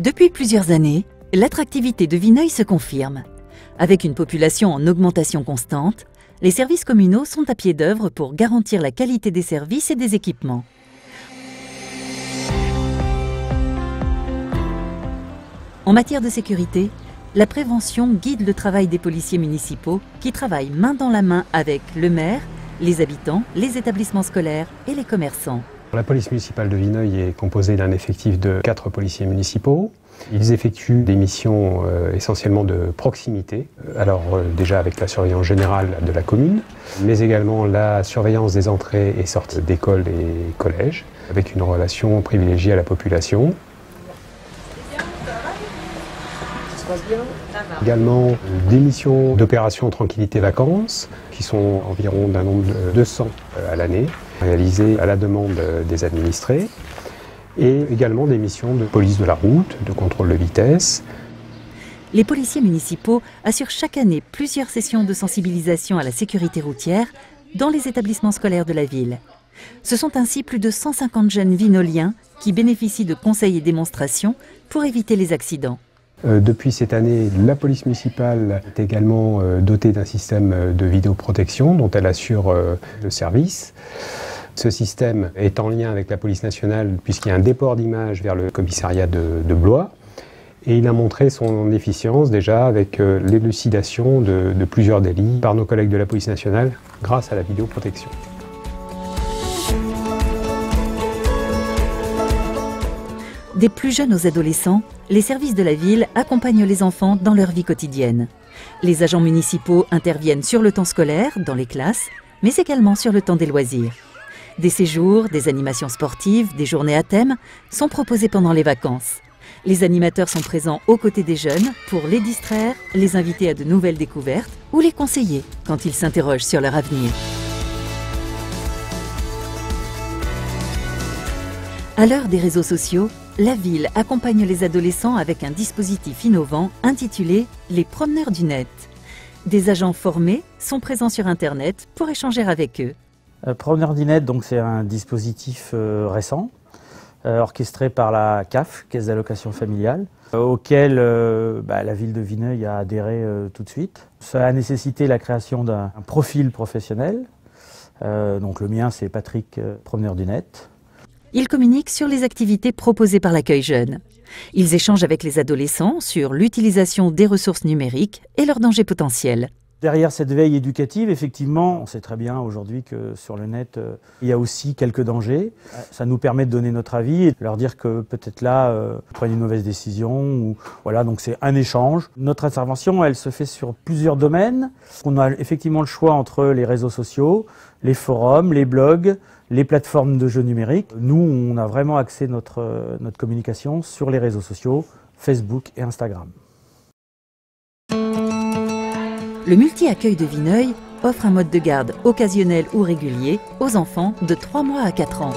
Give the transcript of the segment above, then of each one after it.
Depuis plusieurs années, l'attractivité de Vineuil se confirme. Avec une population en augmentation constante, les services communaux sont à pied d'œuvre pour garantir la qualité des services et des équipements. En matière de sécurité, la prévention guide le travail des policiers municipaux qui travaillent main dans la main avec le maire, les habitants, les établissements scolaires et les commerçants. La police municipale de Vineuil est composée d'un effectif de 4 policiers municipaux. Ils effectuent des missions essentiellement de proximité, déjà avec la surveillance générale de la commune, mais également la surveillance des entrées et sorties d'écoles et collèges, avec une relation privilégiée à la population. Également des missions d'opération tranquillité vacances, qui sont environ d'un nombre de 200 à l'année, réalisées à la demande des administrés, et également des missions de police de la route, de contrôle de vitesse. Les policiers municipaux assurent chaque année plusieurs sessions de sensibilisation à la sécurité routière dans les établissements scolaires de la ville. Ce sont ainsi plus de 150 jeunes vinoliens qui bénéficient de conseils et démonstrations pour éviter les accidents. Depuis cette année, la police municipale est également dotée d'un système de vidéoprotection dont elle assure le service. Ce système est en lien avec la police nationale puisqu'il y a un déport d'images vers le commissariat de Blois. Et il a montré son efficience déjà avec l'élucidation de plusieurs délits par nos collègues de la police nationale grâce à la vidéoprotection. Des plus jeunes aux adolescents, les services de la ville accompagnent les enfants dans leur vie quotidienne. Les agents municipaux interviennent sur le temps scolaire, dans les classes, mais également sur le temps des loisirs. Des séjours, des animations sportives, des journées à thème sont proposés pendant les vacances. Les animateurs sont présents aux côtés des jeunes pour les distraire, les inviter à de nouvelles découvertes ou les conseiller quand ils s'interrogent sur leur avenir. À l'heure des réseaux sociaux, la ville accompagne les adolescents avec un dispositif innovant intitulé « Les promeneurs du net ». Des agents formés sont présents sur Internet pour échanger avec eux. Promeneurs du net, c'est un dispositif récent, orchestré par la CAF, Caisse d'allocation familiale, auquel la ville de Vineuil a adhéré tout de suite. Ça a nécessité la création d'un profil professionnel. Le mien, c'est Patrick, promeneur du net. Ils communiquent sur les activités proposées par l'accueil jeune. Ils échangent avec les adolescents sur l'utilisation des ressources numériques et leurs dangers potentiels. Derrière cette veille éducative, effectivement, on sait très bien aujourd'hui que sur le net, il y a aussi quelques dangers. Ça nous permet de donner notre avis et de leur dire que peut-être là, prenez une mauvaise décision. Donc c'est un échange. Notre intervention, elle se fait sur plusieurs domaines. On a effectivement le choix entre les réseaux sociaux, les forums, les blogs, les plateformes de jeux numériques. Nous, on a vraiment axé notre communication sur les réseaux sociaux, Facebook et Instagram. Le multi-accueil de Vineuil offre un mode de garde occasionnel ou régulier aux enfants de 3 mois à 4 ans.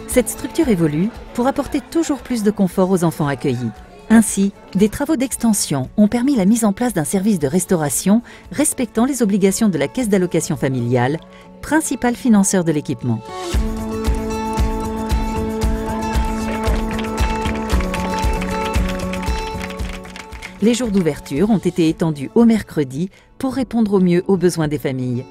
Cette structure évolue pour apporter toujours plus de confort aux enfants accueillis. Ainsi, des travaux d'extension ont permis la mise en place d'un service de restauration respectant les obligations de la Caisse d'allocation familiale, principal financeur de l'équipement. Les jours d'ouverture ont été étendus au mercredi pour répondre au mieux aux besoins des familles.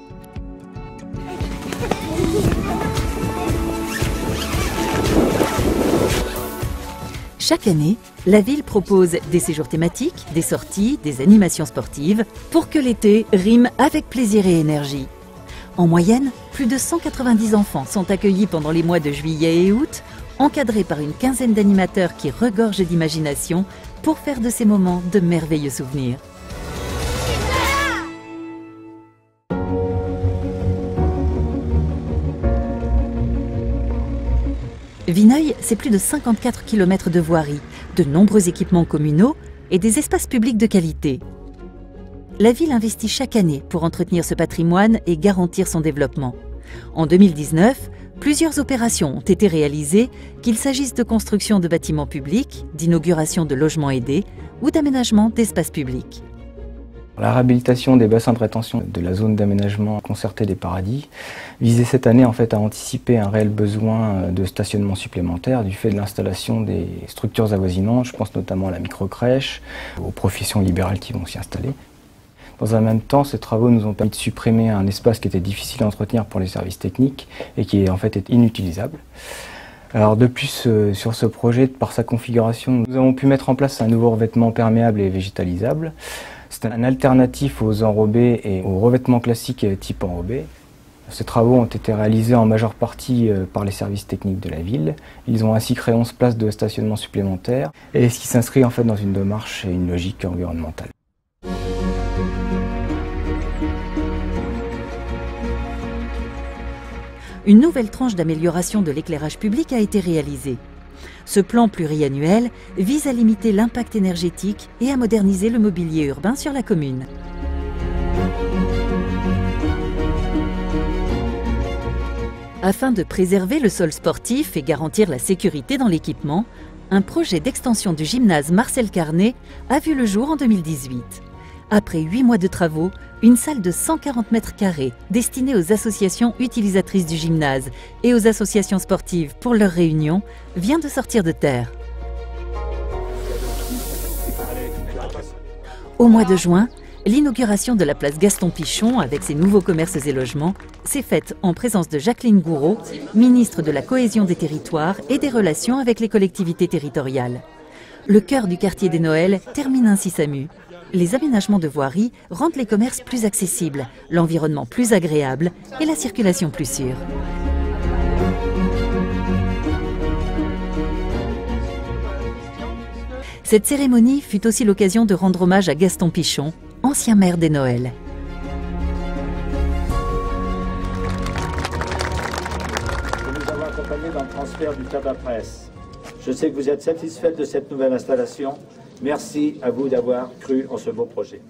Chaque année, la ville propose des séjours thématiques, des sorties, des animations sportives pour que l'été rime avec plaisir et énergie. En moyenne, plus de 190 enfants sont accueillis pendant les mois de juillet et août, encadrés par une quinzaine d'animateurs qui regorgent d'imagination pour faire de ces moments de merveilleux souvenirs. Vineuil, c'est plus de 54 km de voirie, de nombreux équipements communaux et des espaces publics de qualité. La ville investit chaque année pour entretenir ce patrimoine et garantir son développement. En 2019, plusieurs opérations ont été réalisées, qu'il s'agisse de construction de bâtiments publics, d'inauguration de logements aidés ou d'aménagement d'espaces publics. La réhabilitation des bassins de rétention de la zone d'aménagement concerté des Paradis visait cette année en fait à anticiper un réel besoin de stationnement supplémentaire du fait de l'installation des structures avoisinantes. Je pense notamment à la microcrèche, aux professions libérales qui vont s'y installer. Dans un même temps, ces travaux nous ont permis de supprimer un espace qui était difficile à entretenir pour les services techniques et qui en fait est inutilisable. Alors de plus, sur ce projet, par sa configuration, nous avons pu mettre en place un nouveau revêtement perméable et végétalisable. C'est un alternatif aux enrobés et aux revêtements classiques type enrobé. Ces travaux ont été réalisés en majeure partie par les services techniques de la ville. Ils ont ainsi créé 11 places de stationnement supplémentaires, et ce qui s'inscrit en fait dans une démarche et une logique environnementale. Une nouvelle tranche d'amélioration de l'éclairage public a été réalisée. Ce plan pluriannuel vise à limiter l'impact énergétique et à moderniser le mobilier urbain sur la commune. Afin de préserver le sol sportif et garantir la sécurité dans l'équipement, un projet d'extension du gymnase Marcel Carnet a vu le jour en 2018. Après 8 mois de travaux, une salle de 140 mètres carrés destinée aux associations utilisatrices du gymnase et aux associations sportives pour leurs réunions vient de sortir de terre. Au mois de juin, l'inauguration de la place Gaston Pichon avec ses nouveaux commerces et logements s'est faite en présence de Jacqueline Gouraud, ministre de la Cohésion des territoires et des relations avec les collectivités territoriales. Le cœur du quartier des Noëls termine ainsi sa mue. Les aménagements de voirie rendent les commerces plus accessibles, l'environnement plus agréable et la circulation plus sûre. Cette cérémonie fut aussi l'occasion de rendre hommage à Gaston Pichon, ancien maire des Noëls. Nous avons accompagné dans le transfert du tabac presse. Je sais que vous êtes satisfaite de cette nouvelle installation. Merci à vous d'avoir cru en ce beau projet.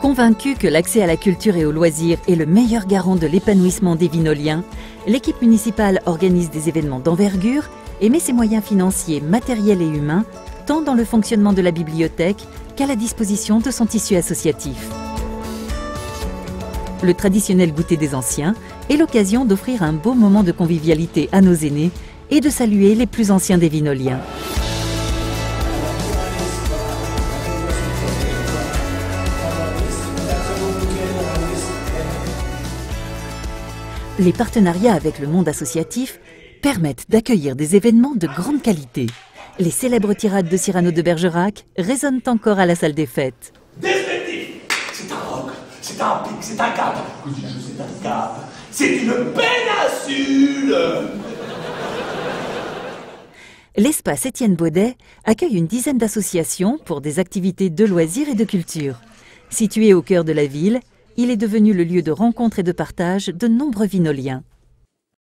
Convaincue que l'accès à la culture et aux loisirs est le meilleur garant de l'épanouissement des Vinoliens, l'équipe municipale organise des événements d'envergure et met ses moyens financiers, matériels et humains tant dans le fonctionnement de la bibliothèque qu'à la disposition de son tissu associatif. Le traditionnel goûter des anciens est l'occasion d'offrir un beau moment de convivialité à nos aînés et de saluer les plus anciens des Vinoliens. Les partenariats avec le monde associatif permettent d'accueillir des événements de grande qualité. Les célèbres tirades de Cyrano de Bergerac résonnent encore à la salle des fêtes. Descriptif, c'est un roc, c'est un pic, c'est un cap. C'est un cap, c'est une péninsule. L'espace Étienne Baudet accueille une dizaine d'associations pour des activités de loisirs et de culture. Situé au cœur de la ville, il est devenu le lieu de rencontre et de partage de nombreux Vinoliens.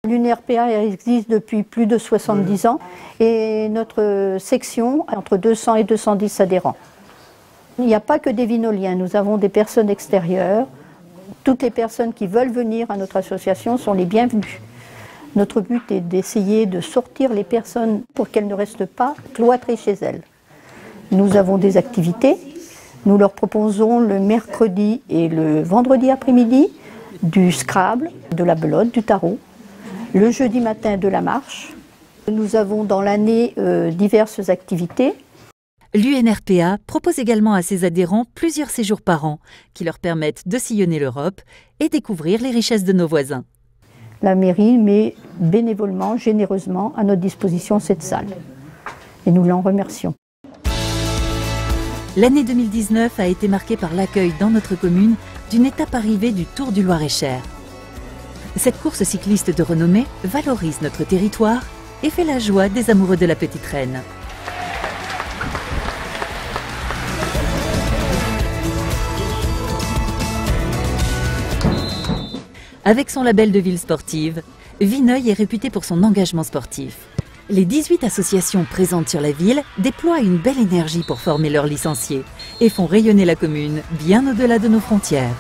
L'UNRPA existe depuis plus de 70 ans et notre section a entre 200 et 210 adhérents. Il n'y a pas que des Vinoliens, nous avons des personnes extérieures. Toutes les personnes qui veulent venir à notre association sont les bienvenues. Notre but est d'essayer de sortir les personnes pour qu'elles ne restent pas cloîtrées chez elles. Nous avons des activités. Nous leur proposons le mercredi et le vendredi après-midi du Scrabble, de la belote, du tarot. Le jeudi matin de la marche. Nous avons dans l'année diverses activités. L'UNRPA propose également à ses adhérents plusieurs séjours par an qui leur permettent de sillonner l'Europe et découvrir les richesses de nos voisins. La mairie met bénévolement, généreusement à notre disposition cette salle. Et nous l'en remercions. L'année 2019 a été marquée par l'accueil dans notre commune d'une étape arrivée du Tour du Loir-et-Cher. Cette course cycliste de renommée valorise notre territoire et fait la joie des amoureux de la Petite Reine. Avec son label de ville sportive, Vineuil est réputé pour son engagement sportif. Les 18 associations présentes sur la ville déploient une belle énergie pour former leurs licenciés et font rayonner la commune bien au-delà de nos frontières.